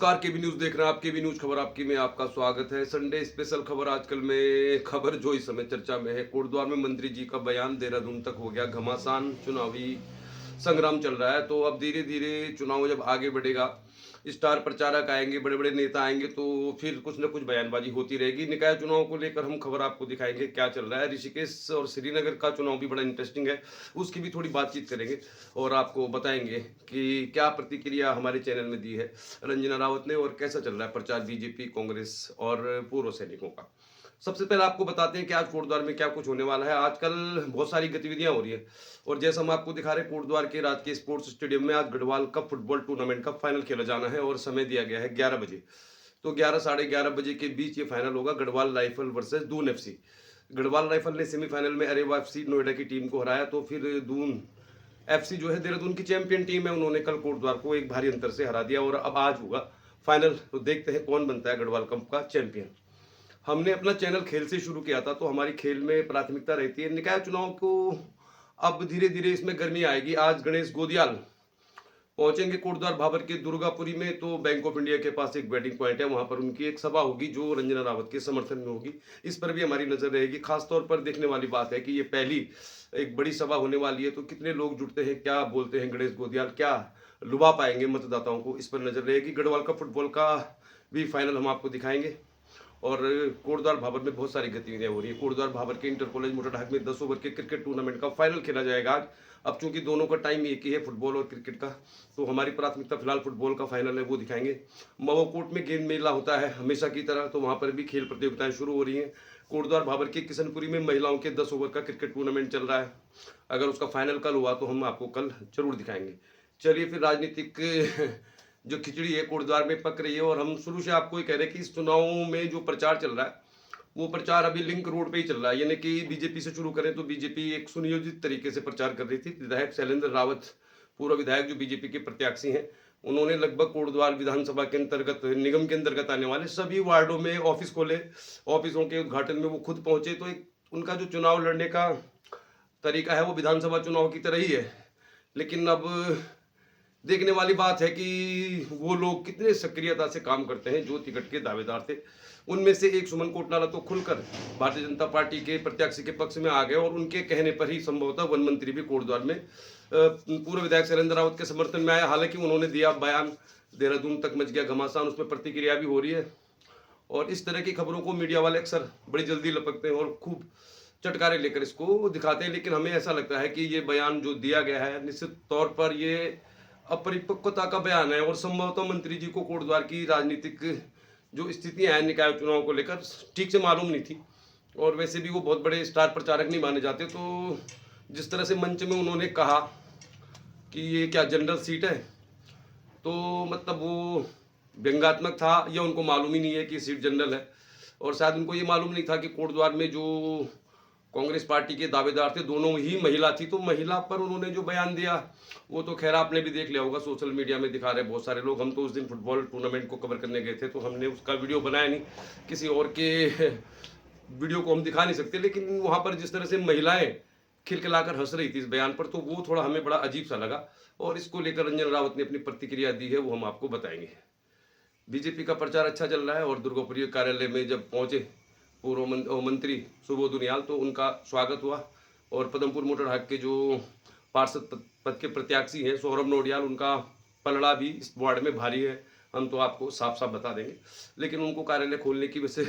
नमस्कार, केबी न्यूज देख रहे हैं आप। केबी न्यूज खबर आपकी में आपका स्वागत है। संडे स्पेशल खबर आजकल में खबर जो इस समय चर्चा में है, कोटद्वार में मंत्री जी का बयान देहरादून तक हो गया घमासान। चुनावी संग्राम चल रहा है, तो अब धीरे धीरे चुनाव जब आगे बढ़ेगा, स्टार प्रचारक आएंगे, बड़े बड़े नेता आएंगे, तो फिर कुछ न कुछ बयानबाजी होती रहेगी। निकाय चुनाव को लेकर हम खबर आपको दिखाएंगे क्या चल रहा है। ऋषिकेश और श्रीनगर का चुनाव भी बड़ा इंटरेस्टिंग है, उसकी भी थोड़ी बातचीत करेंगे और आपको बताएंगे कि क्या प्रतिक्रिया हमारे चैनल में दी है रंजना रावत ने और कैसा चल रहा है प्रचार बीजेपी, कांग्रेस और पूर्व सैनिकों का। सबसे पहले आपको बताते हैं कि आज कोटद्वार में क्या कुछ होने वाला है। आजकल बहुत सारी गतिविधियां हो रही है और जैसा हम आपको दिखा रहे हैं, कोटद्वार के राजकीय स्पोर्ट्स स्टेडियम में आज गढ़वाल कप फुटबॉल टूर्नामेंट का फाइनल खेला जाना है और समय दिया गया है 11 बजे। तो 11 साढ़े 11 बजे के बीच ये फाइनल होगा, Garhwal rifle versus Doon FC. Garhwal rifle ने सेमीफाइनल में अरेवा एफसी नोएडा की टीम को हराया, तो फिर दून एफसी जो है देहरादून की चैंपियन टीम है, उन्होंने कल कोटद्वार को एक भारी अंतर से हरा दिया और अब आज होगा फाइनल। तो देखते हैं कौन बनता है गढ़वाल कप का चैंपियन। हमने अपना चैनल खेल से शुरू किया था, तो हमारी खेल में प्राथमिकता रहती है। निकाय चुनाव को अब धीरे धीरे इसमें गर्मी आएगी। आज गणेश गोदियाल पहुंचेंगे कोटद्वार भाबर के दुर्गापुरी में, तो बैंक ऑफ इंडिया के पास एक वेटिंग पॉइंट है, वहां पर उनकी एक सभा होगी जो रंजना रावत के समर्थन में होगी। इस पर भी हमारी नजर रहेगी। खासतौर पर देखने वाली बात है कि ये पहली एक बड़ी सभा होने वाली है, तो कितने लोग जुटते हैं, क्या बोलते हैं गणेश गोदियाल, क्या लुभा पाएंगे मतदाताओं को, इस पर नजर रहेगी। गढ़वाल का फुटबॉल का भी फाइनल हम आपको दिखाएंगे और कोटद्वार भाबर में बहुत सारी गतिविधियां हो रही है। कोटद्वार भाबर के इंटर कॉलेज मोटरहाट में 10 ओवर के क्रिकेट टूर्नामेंट का फाइनल खेला जाएगा आज। अब चूंकि दोनों का टाइम एक ही है, फुटबॉल और क्रिकेट का, तो हमारी प्राथमिकता फिलहाल फुटबॉल का फाइनल है, वो दिखाएंगे। मवोकोट में गेंद मेला होता है हमेशा की तरह, तो वहां पर भी खेल प्रतियोगिताएं शुरू हो रही हैं। कोटद्वार भाबर के किशनपुरी में महिलाओं के 10 ओवर का क्रिकेट टूर्नामेंट चल रहा है। अगर उसका फाइनल कल हुआ तो हम आपको कल जरूर दिखाएंगे। चलिए फिर राजनीतिक जो खिचड़ी है कोटद्वार में पक रही है, और हम शुरू से आपको ये कह रहे हैं कि इस चुनाव में जो प्रचार चल रहा है वो प्रचार अभी लिंक रोड पे ही चल रहा है। यानी कि बीजेपी से शुरू करें तो बीजेपी एक सुनियोजित तरीके से प्रचार कर रही थी। विधायक शैलेंद्र रावत, पूर्व विधायक जो बीजेपी के प्रत्याशी हैं, उन्होंने लगभग कोटद्वार विधानसभा के अंतर्गत, निगम के अंतर्गत आने वाले सभी वार्डों में ऑफिस खोले। ऑफिसों के उद्घाटन में वो खुद पहुंचे, तो एक उनका जो चुनाव लड़ने का तरीका है वो विधानसभा चुनाव की तरह ही है। लेकिन अब देखने वाली बात है कि वो लोग कितने सक्रियता से काम करते हैं। जो टिकट के दावेदार थे उनमें से एक सुमन कोटनाला तो खुलकर भारतीय जनता पार्टी के प्रत्याशी के पक्ष में आ गए और उनके कहने पर ही संभवतः वन मंत्री भी कोटद्वार में पूर्व विधायक शैलेंद्र रावत के समर्थन में आया। हालांकि उन्होंने दिया बयान, देहरादून तक मच गया घमासान, उसमें प्रतिक्रिया भी हो रही है। और इस तरह की खबरों को मीडिया वाले अक्सर बड़ी जल्दी लपकते हैं और खूब चटकारे लेकर इसको दिखाते हैं, लेकिन हमें ऐसा लगता है कि ये बयान जो दिया गया है निश्चित तौर पर ये अपरिपक्वता का बयान है और संभवतः मंत्री जी को कोटद्वार की राजनीतिक जो स्थितियां हैं निकाय चुनाव को लेकर ठीक से मालूम नहीं थी। और वैसे भी वो बहुत बड़े स्टार प्रचारक नहीं माने जाते, तो जिस तरह से मंच में उन्होंने कहा कि ये क्या जनरल सीट है, तो मतलब वो व्यंग्यात्मक था या उनको मालूम ही नहीं है कि सीट जनरल है। और शायद उनको ये मालूम नहीं था कि कोटद्वार में जो कांग्रेस पार्टी के दावेदार थे दोनों ही महिला थी, तो महिला पर उन्होंने जो बयान दिया वो तो खैर आपने भी देख लिया होगा, सोशल मीडिया में दिखा रहे बहुत सारे लोग। हम तो उस दिन फुटबॉल टूर्नामेंट को कवर करने गए थे, तो हमने उसका वीडियो बनाया नहीं, किसी और के वीडियो को हम दिखा नहीं सकते, लेकिन वहां पर जिस तरह से महिलाएं खिलखिलाकर हंस रही थी इस बयान पर, तो वो थोड़ा हमें बड़ा अजीब सा लगा और इसको लेकर रंजन रावत ने अपनी प्रतिक्रिया दी है, वो हम आपको बताएंगे। बीजेपी का प्रचार अच्छा चल रहा है और दुर्गापुरी कार्यालय में जब पहुंचे पूर्व मंत्री सुबोध उनियाल, तो उनका स्वागत हुआ। और पदमपुर मोटरहाट के जो पार्षद पद के प्रत्याशी हैं सौरभ नोडियाल, उनका पलड़ा भी इस वार्ड में भारी है, हम तो आपको साफ साफ बता देंगे। लेकिन उनको कार्यालय खोलने की वैसे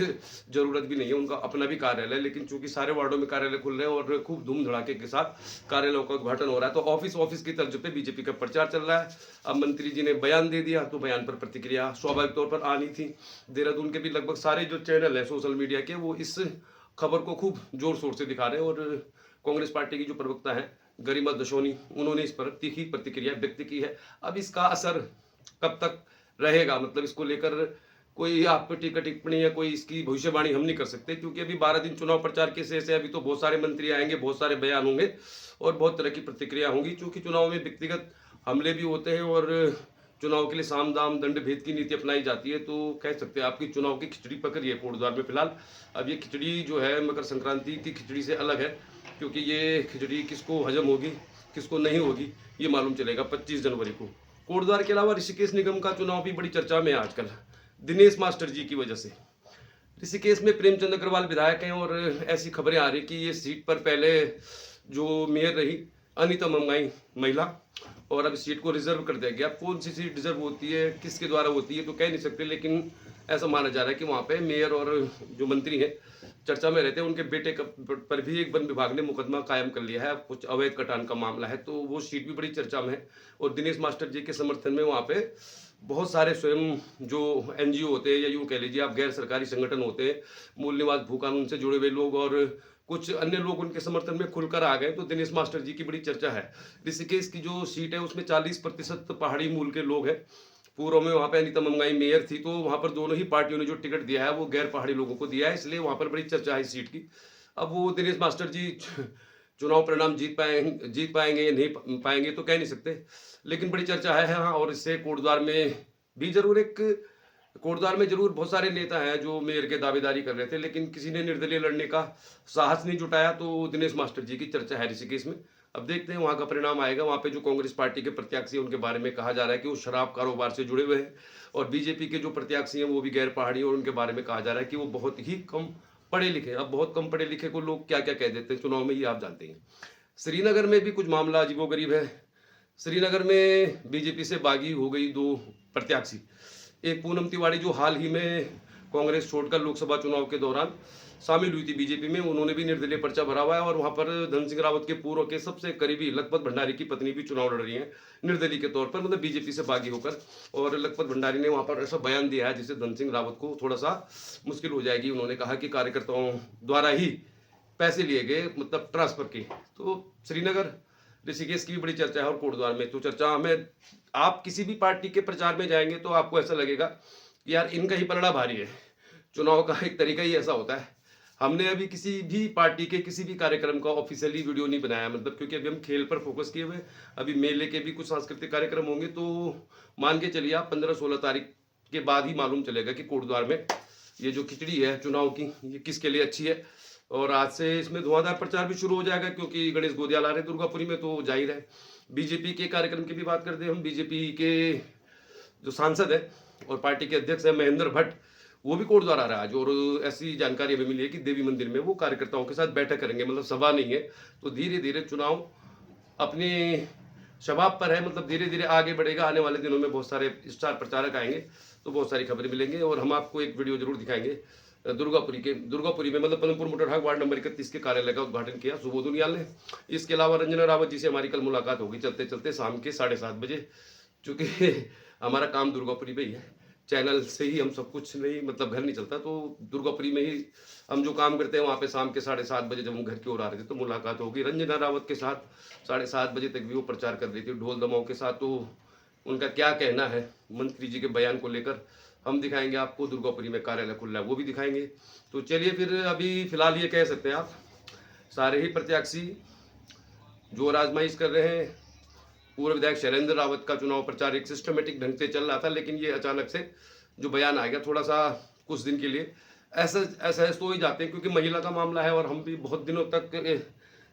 जरूरत भी नहीं है, उनका अपना भी कार्यालय, लेकिन चूंकि सारे वार्डों में कार्यालय खुल रहे हैं और खूब धूम धड़ाके के साथ कार्यालयों का उद्घाटन हो रहा है, तो ऑफिस की तर्ज पे बीजेपी का प्रचार चल रहा है। अब मंत्री जी ने बयान दे दिया, तो बयान पर प्रतिक्रिया स्वाभाविक तौर पर आनी थी। देहरादून के भी लगभग सारे जो चैनल है सोशल मीडिया के, वो इस खबर को खूब जोर शोर से दिखा रहे हैं। और कांग्रेस पार्टी की जो प्रवक्ता है गरिमा दशोनी, उन्होंने इस पर तीखी प्रतिक्रिया व्यक्त की है। अब इसका असर कब तक रहेगा, मतलब इसको लेकर कोई आप टीका टिप्पणी या कोई इसकी भविष्यवाणी हम नहीं कर सकते, क्योंकि अभी 12 दिन चुनाव प्रचार के शेष है। अभी तो बहुत सारे मंत्री आएंगे, बहुत सारे बयान होंगे और बहुत तरह की प्रतिक्रिया होंगी। चूंकि चुनाव में व्यक्तिगत हमले भी होते हैं और चुनाव के लिए साम दाम दंड भेद की नीति अपनाई जाती है, तो कह सकते हैं आपकी चुनाव की खिचड़ी पक रही है कोटद्वार में फिलहाल। अब ये खिचड़ी जो है मकर संक्रांति की खिचड़ी से अलग है, क्योंकि ये खिचड़ी किसको हजम होगी किसको नहीं होगी ये मालूम चलेगा 25 जनवरी को। कोटद्वार के अलावा ऋषिकेश निगम का चुनाव भी बड़ी चर्चा में है आजकल, दिनेश मास्टर जी की वजह से। ऋषिकेश में प्रेमचंद अग्रवाल विधायक हैं और ऐसी खबरें आ रही कि ये सीट पर पहले जो मेयर रही अनीता मंगाई महिला, और अब इस सीट को रिजर्व कर दिया गया। कौन सी सीट रिजर्व होती है, किसके द्वारा होती है तो कह नहीं सकते, लेकिन ऐसा माना जा रहा है कि वहाँ पे मेयर और जो मंत्री हैं चर्चा में रहते हैं, उनके बेटे पर भी एक वन विभाग ने मुकदमा कायम कर लिया है, कुछ अवैध कटान का मामला है, तो वो सीट भी बड़ी चर्चा में है। और दिनेश मास्टर जी के समर्थन में वहाँ पे बहुत सारे स्वयं जो एनजीओ होते हैं, या यूँ कह लीजिए आप गैर सरकारी संगठन होते हैं, मूल निवास भू कानून से जुड़े हुए लोग और कुछ अन्य लोग उनके समर्थन में खुलकर आ गए। तो दिनेश मास्टर जी की बड़ी चर्चा है। ऋषिकेश की जो सीट है उसमें 40% पहाड़ी मूल के लोग हैं। पूर्व में वहाँ पे अनीता मंगाई मेयर थी, तो वहाँ पर दोनों ही पार्टियों ने जो टिकट दिया है वो गैर पहाड़ी लोगों को दिया है, इसलिए वहाँ पर बड़ी चर्चा है इस सीट की। अब वो दिनेश मास्टर जी चुनाव परिणाम जीत पाएंगे या नहीं पाएंगे तो कह नहीं सकते, लेकिन बड़ी चर्चा है। हाँ, और इससे कोटद्वार में भी जरूर कोटद्वार में जरूर बहुत सारे नेता हैं जो मेयर के दावेदारी कर रहे थे, लेकिन किसी ने निर्दलीय लड़ने का साहस नहीं जुटाया, तो दिनेश मास्टर जी की चर्चा है ऋषिकेश में। अब देखते हैं वहाँ का परिणाम आएगा। वहाँ पे जो कांग्रेस पार्टी के प्रत्याशी हैं उनके बारे में कहा जा रहा है कि वो शराब कारोबार से जुड़े हुए हैं, और बीजेपी के जो प्रत्याशी हैं वो भी गैर पहाड़ी, और उनके बारे में कहा जा रहा है कि वो बहुत ही कम पढ़े लिखे। अब बहुत कम पढ़े लिखे को लोग क्या क्या कह देते हैं चुनाव में, ये आप जानते हैं। श्रीनगर में भी कुछ मामला अजीबोगरीब है। श्रीनगर में बीजेपी से बागी हो गई दो प्रत्याशी। एक पूनम तिवारी जो हाल ही में कांग्रेस छोड़कर लोकसभा चुनाव के दौरान शामिल हुई थी बीजेपी में, उन्होंने भी निर्दलीय पर्चा भरा हुआ है, और वहां पर धन सिंह रावत के पूर्व के सबसे करीबी लखपत भंडारी की पत्नी भी चुनाव लड़ रही है निर्दलीय के तौर पर, मतलब बीजेपी से बागी होकर। और लखपत भंडारी ने वहां पर ऐसा बयान दिया है जिससे धन सिंह रावत को थोड़ा सा मुश्किल हो जाएगी। उन्होंने कहा कि कार्यकर्ताओं द्वारा ही पैसे लिए गए, मतलब ट्रांसफर की। तो श्रीनगर ऋषिकेश की भी बड़ी चर्चा है, और कोटद्वार में तो चर्चा हमें, आप किसी भी पार्टी के प्रचार में जाएंगे तो आपको ऐसा लगेगा कि यार इनका ही पलड़ा भारी है। चुनाव का एक तरीका ही ऐसा होता है। हमने अभी किसी भी पार्टी के किसी भी कार्यक्रम का ऑफिशियली वीडियो नहीं बनाया, मतलब क्योंकि अभी हम खेल पर फोकस किए हुए। अभी मेले के भी कुछ सांस्कृतिक कार्यक्रम होंगे, तो मान के चलिए आप 15-16 तारीख के बाद ही मालूम चलेगा कि कोटद्वार में ये जो खिचड़ी है चुनाव की, ये किसके लिए अच्छी है। और आज से इसमें धुआंधार प्रचार भी शुरू हो जाएगा, क्योंकि गणेश गोदियाल आ रहे दुर्गापुरी में, तो जाहिर है। बीजेपी के कार्यक्रम की भी बात करते हैं हम। बीजेपी के जो सांसद है और पार्टी के अध्यक्ष है महेंद्र भट्ट, वो भी कोटद्वार आ रहा है आज, और ऐसी जानकारी हमें मिली है कि देवी मंदिर में वो कार्यकर्ताओं के साथ बैठक करेंगे, मतलब सभा नहीं है। तो धीरे धीरे चुनाव अपने शबाब पर है, मतलब धीरे धीरे आगे बढ़ेगा। आने वाले दिनों में बहुत सारे स्टार प्रचारक आएंगे, तो बहुत सारी खबरें मिलेंगे, और हम आपको एक वीडियो जरूर दिखाएंगे। दुर्गापुरी में मतलब पदमपुर मोटर वार्ड नंबर 31 के कार्यालय का उद्घाटन किया सुबोध उनियाल ने। इसके अलावा रंजना रावत जी से हमारी कल मुलाकात होगी चलते चलते शाम के 7:30 बजे, चूंकि हमारा काम दुर्गापुरी में ही है, चैनल से ही हम सब कुछ नहीं, मतलब घर नहीं चलता, तो दुर्गापुरी में ही हम जो काम करते हैं वहाँ पे शाम के 7:30 बजे जब हम घर की ओर आ रहे थे तो मुलाकात होगी रंजना रावत के साथ। 7:30 बजे तक भी वो प्रचार कर रही थी ढोल दमाओं के साथ। तो उनका क्या कहना है मंत्री जी के बयान को लेकर हम दिखाएंगे आपको। दुर्गापुरी में कार्यालय खुल रहा है वो भी दिखाएंगे। तो चलिए फिर अभी फिलहाल ये कह सकते हैं आप, सारे ही प्रत्याशी जो आजमाइश कर रहे हैं। पूर्व विधायक शैलेंद्र रावत का चुनाव प्रचार एक सिस्टमेटिक ढंग से चल रहा था, लेकिन ये अचानक से जो बयान आ गया, थोड़ा सा कुछ दिन के लिए ऐसा सो ही जाते हैं, क्योंकि महिला का मामला है। और हम भी बहुत दिनों तक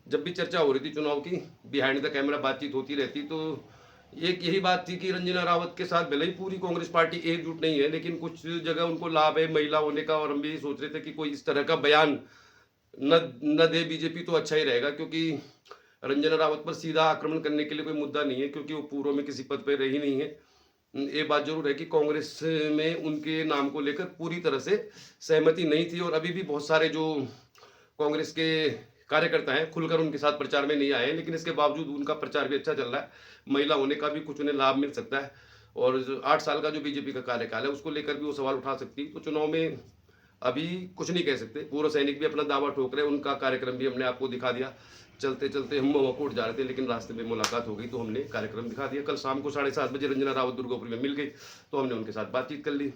जब भी चर्चा हो रही थी चुनाव की, बिहाइंड द कैमरा बातचीत होती रहती, तो एक यही बात थी कि रंजना रावत के साथ भले ही पूरी कांग्रेस पार्टी एकजुट नहीं है, लेकिन कुछ जगह उनको लाभ है महिला होने का। और हम भी सोच रहे थे कि कोई इस तरह का बयान न दे बीजेपी तो अच्छा ही रहेगा, क्योंकि रंजना रावत पर सीधा आक्रमण करने के लिए कोई मुद्दा नहीं है, क्योंकि वो पूर्व में किसी पद पर रही नहीं है। ये बात जरूर है कि कांग्रेस में उनके नाम को लेकर पूरी तरह से सहमति नहीं थी, और अभी भी बहुत सारे जो कांग्रेस के कार्यकर्ता हैं खुलकर उनके साथ प्रचार में नहीं आए, लेकिन इसके बावजूद उनका प्रचार भी अच्छा चल रहा है। महिला होने का भी कुछ उन्हें लाभ मिल सकता है, और 8 साल का जो बीजेपी का कार्यकाल है उसको लेकर भी वो सवाल उठा सकती है। तो चुनाव में अभी कुछ नहीं कह सकते। पूर्व सैनिक भी अपना दावा ठोक रहे हैं, उनका कार्यक्रम भी हमने आपको दिखा दिया। चलते चलते हम मवाकोट जा रहे थे, लेकिन रास्ते में मुलाकात हो गई तो हमने कार्यक्रम दिखा दिया। कल शाम को 7:30 बजे रंजना रावत दुर्गापुरी में मिल गई, तो हमने उनके साथ बातचीत कर ली।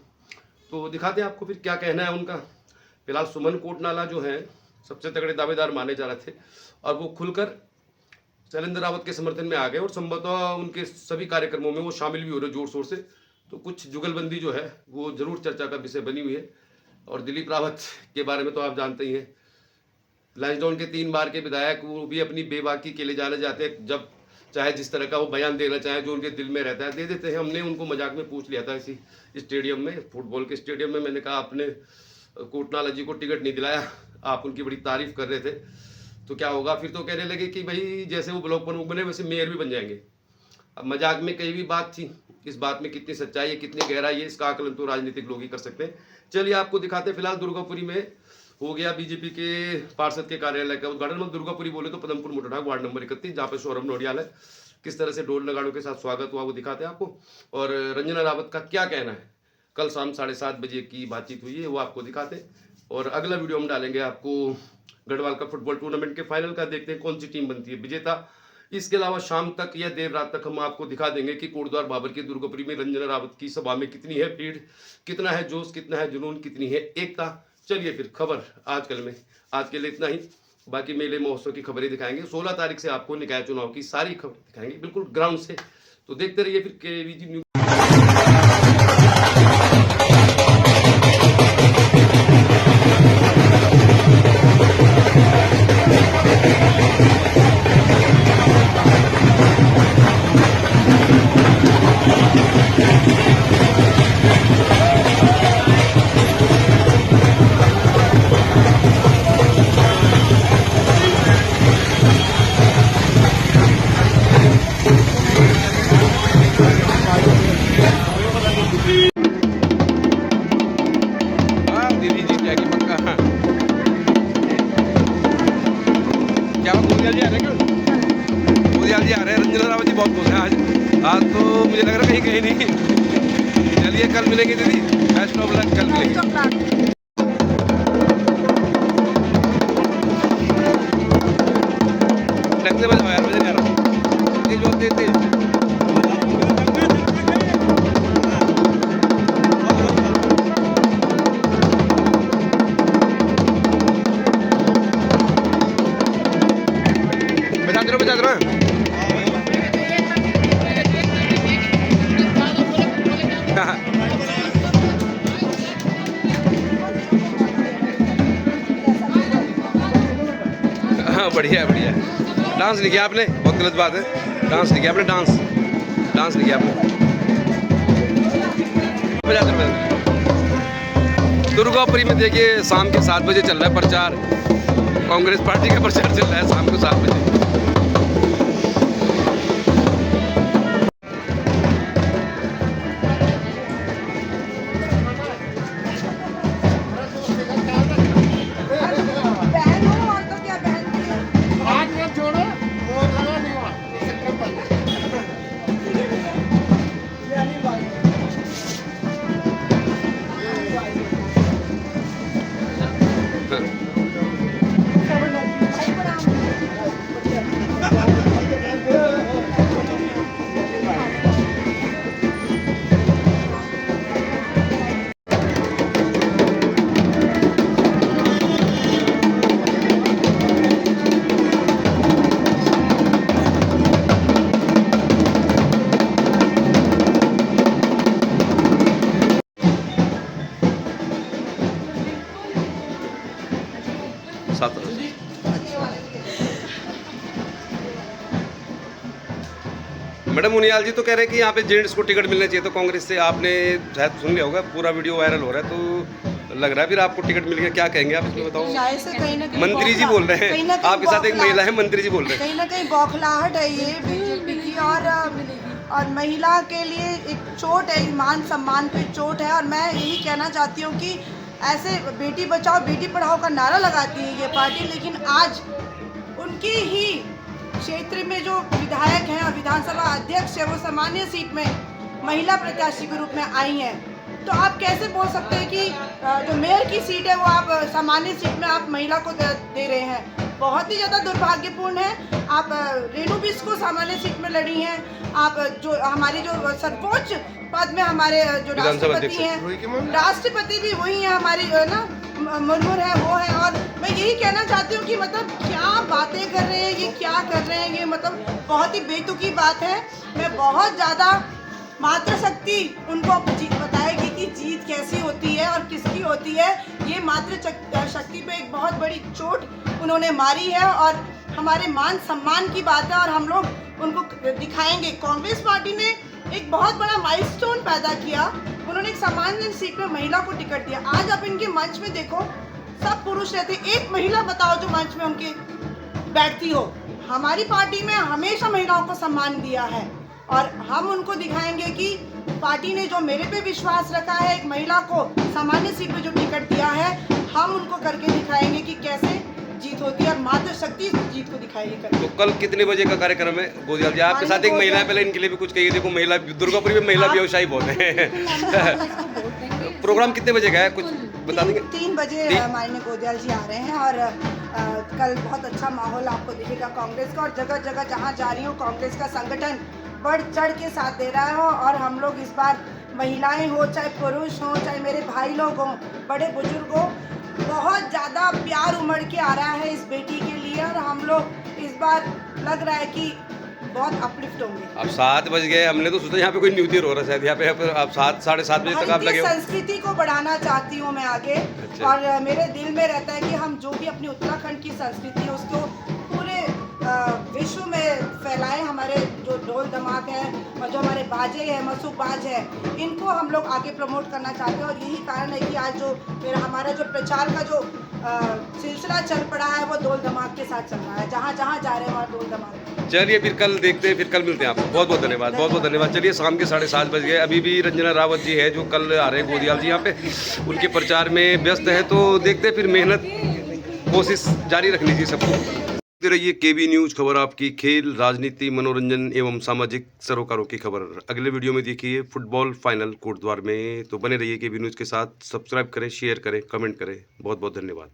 तो दिखाते हैं आपको फिर क्या कहना है उनका। फिलहाल सुमन कोटनाला जो है सबसे तगड़े दावेदार माने जा रहे थे, और वो खुलकर शैलेंद्र रावत के समर्थन में आ गए, और संभवतः उनके सभी कार्यक्रमों में वो शामिल भी हो रहे जोर शोर से। तो कुछ जुगलबंदी जो है वो जरूर चर्चा का विषय बनी हुई है। और दिलीप रावत के बारे में तो आप जानते ही हैं, लैंसडाउन के 3 बार के विधायक, वो भी अपनी बेबाकी के लिए जाने जाते हैं। जब चाहे जिस तरह का वो बयान देना चाहे, जो उनके दिल में रहता है दे देते हैं। हमने उनको मजाक में पूछ लिया था इसी स्टेडियम में, फुटबॉल के स्टेडियम में। मैंने कहा आपने कोटनाला जी को टिकट नहीं दिलाया, आप उनकी बड़ी तारीफ कर रहे थे, तो क्या होगा? फिर तो कहने लगे कि भाई जैसे वो ब्लॉक प्रमुख बने वैसे मेयर भी बन जाएंगे। अब मजाक में कई भी बात थी, इस बात में कितनी सच्चाई है, कितनी गहराई है, इसका आकलन तो राजनीतिक लोग ही कर सकते हैं। चलिए आपको दिखाते हैं। फिलहाल दुर्गापुरी में हो गया बीजेपी के पार्षद के कार्यालय का उद्घाटन। मतलब दुर्गापुरी बोले तो पदमपुर मोटरठाक वार्ड नंबर 31, जहाँ पे सौरभ नोडियाल है। किस तरह से ढोल नगाड़ों के साथ स्वागत हुआ वो दिखाते हैं आपको, और रंजना रावत का क्या कहना है। कल शाम 7:30 बजे की बातचीत हुई है, वो आपको दिखाते हैं। और अगला वीडियो हम डालेंगे आपको गढ़वाल का फुटबॉल टूर्नामेंट के फाइनल का, देखते हैं कौन सी टीम बनती है विजेता। इसके अलावा शाम तक या देर रात तक हम आपको दिखा देंगे कि कोटद्वार बाबर की दुर्गापुरी में रंजना रावत की सभा में कितनी है भीड़, कितना है जोश, कितना है जुनून, कितनी है एकता। चलिए फिर खबर आजकल में आज के लिए इतना ही। बाकी मेले महोत्सव की खबरें दिखाएंगे। 16 तारीख से आपको निकाय चुनाव की सारी खबर दिखाएंगे बिल्कुल ग्राउंड से, तो देखते रहिए फिर केवीजी न्यूज। जी आ रहे हैं, रंजना रावत जी बहुत खुश हैं आज तो मुझे लग रहा है कहीं नहीं। चलिए कल मिलेंगे दीदी, बेस्ट ऑफ लक, कल मिलेंगे। बजाओ यार, मजा नहीं आ रहा, तेज बहुत तेज। बजा दो हाँ बढ़िया बढ़िया। डांस नहीं किया आपने, बहुत गलत बात है। डांस नहीं किया आपने, डांस नहीं किया आपने। दुर्गापुरी में देखिए शाम के 7 बजे चल रहा है प्रचार, कांग्रेस पार्टी का प्रचार चल रहा है शाम को 7 बजे। मैडम मुनियाल जी तो कह रहे हैं कि यहाँ पे जेंट्स को टिकट मिलना चाहिए, तो कांग्रेस से आपने शायद सुन लिया होगा, पूरा वीडियो वायरल हो रहा है, तो लग रहा है फिर आपको टिकट मिल गया। क्या कहेंगे आप इसमें, बताओ। मंत्री जी बोल रहे हैं, आपके साथ एक महिला है, मंत्री जी बोल रहे हैं। कहीं ना कहीं बौखलाहट है ये बीजेपी की, और महिला के लिए एक चोट है, मान सम्मान पे चोट है। और मैं यही कहना चाहती हूँ कि ऐसे बेटी बचाओ बेटी पढ़ाओ का नारा लगाती है ये पार्टी, लेकिन आज उनकी ही क्षेत्र में जो विधायक हैं और विधानसभा अध्यक्ष है वो सामान्य सीट में महिला प्रत्याशी के रूप में आई हैं। तो आप कैसे बोल सकते हैं कि जो मेयर की सीट है वो आप सामान्य सीट में आप महिला को दे रहे हैं? बहुत ही ज़्यादा दुर्भाग्यपूर्ण है। आप रेणु बिष्ट को सामान्य सीट में लड़ी हैं, आप जो हमारी जो सर्वोच्च पद में हमारे जो राष्ट्रपति हैं, राष्ट्रपति भी वही है हमारी ना मुर्मू है, वो है। और मैं यही कहना चाहती हूँ कि मतलब क्या बातें कर रहे हैं ये, क्या कर रहे हैं ये, मतलब बहुत ही बेतुकी बात है। मैं बहुत ज़्यादा मातृशक्ति उनको बताएगी कि जीत कैसी होती है और किसकी होती है। ये शक्ति पे एक बहुत बड़ी चोट उन्होंने मारी है और हमारे मान सम्मान की बात है और हम लोग उनको दिखाएंगे। कांग्रेस पार्टी ने एक बहुत बड़ा माइलस्टोन पैदा किया, उन्होंने एक सामान्य सीट में महिला को टिकट दिया। आज आप इनके मंच में देखो, सब पुरुष रहते, एक महिला बताओ जो मंच में उनके बैठती हो। हमारी पार्टी में हमेशा महिलाओं को सम्मान दिया है और हम उनको दिखाएंगे कि पार्टी ने जो मेरे पे विश्वास रखा है, एक महिला को सामान्य सीट पे जो टिकट दिया है, हम उनको करके दिखाएंगे कि कैसे जीत होती है और मातृ शक्ति जीत को दिखाएगी करके। तो कल कितने बजे का कार्यक्रम है गोदियाल जी? आपके साथ एक महिला है, पहले इनके लिए भी कुछ कहिए। देखो महिला दुर्गापुरी में महिला व्यवसायी बहुत है। प्रोग्राम कितने बजे का है, कुछ बता देंगे? 3 बजे माननीय गोदियाल जी आ रहे हैं और कल बहुत अच्छा माहौल आपको दिखेगा कांग्रेस का, और जगह जगह जहाँ जा रही हूँ कांग्रेस का संगठन बढ़ चढ़ के साथ दे रहा है। और हम लोग इस बार महिलाएं हो चाहे पुरुष हो चाहे मेरे भाई लोग हों बड़े बुजुर्ग हो, बहुत ज़्यादा प्यार उमड़ के आ रहा है इस बेटी के लिए और हम लोग इस बार लग रहा है कि बहुत अपलिफ्ट होंगे। अब 7 बज गए, हमने तो सोचा यहाँ पे कोई न्यू ईयर हो रहा है शायद, यहाँ पे आप 7 साढ़े 7 बजे तक आप लगे हो। संस्कृति को बढ़ाना चाहती हूँ मैं आगे। अच्छा। और मेरे दिल में रहता है कि हम जो भी अपनी उत्तराखंड की संस्कृति है उसको पूरे विश्व में फैलाएं। हमारे जो ढोल धमाक है और जो हमारे बाजे हैं, मसूक बाज है, इनको हम लोग आगे प्रमोट करना चाहते हैं और यही कारण है कि आज जो हमारा जो प्रचार का जो सिलसिला चल पड़ा है वो ढोल धमाक के साथ चल रहा है। जहाँ जहाँ जा रहे हैं वहाँ ढोल धमाक। चलिए फिर कल देखते हैं, फिर कल मिलते हैं आपको। बहुत बहुत धन्यवाद, बहुत बहुत धन्यवाद। चलिए शाम के 7:30 बज गए, अभी भी रंजना रावत जी है जो कल आ रहे हैं गोदियाल जी यहाँ पे, उनके प्रचार में व्यस्त है। तो देखते हैं फिर, मेहनत कोशिश जारी रखनी चाहिए सबको। रहिए केबी न्यूज, खबर आपकी, खेल, राजनीति, मनोरंजन एवं सामाजिक सरोकारों की खबर अगले वीडियो में देखिए। फुटबॉल फाइनल कोटद्वार में, तो बने रहिए केबी न्यूज के साथ। सब्सक्राइब करें, शेयर करें, कमेंट करें। बहुत बहुत धन्यवाद।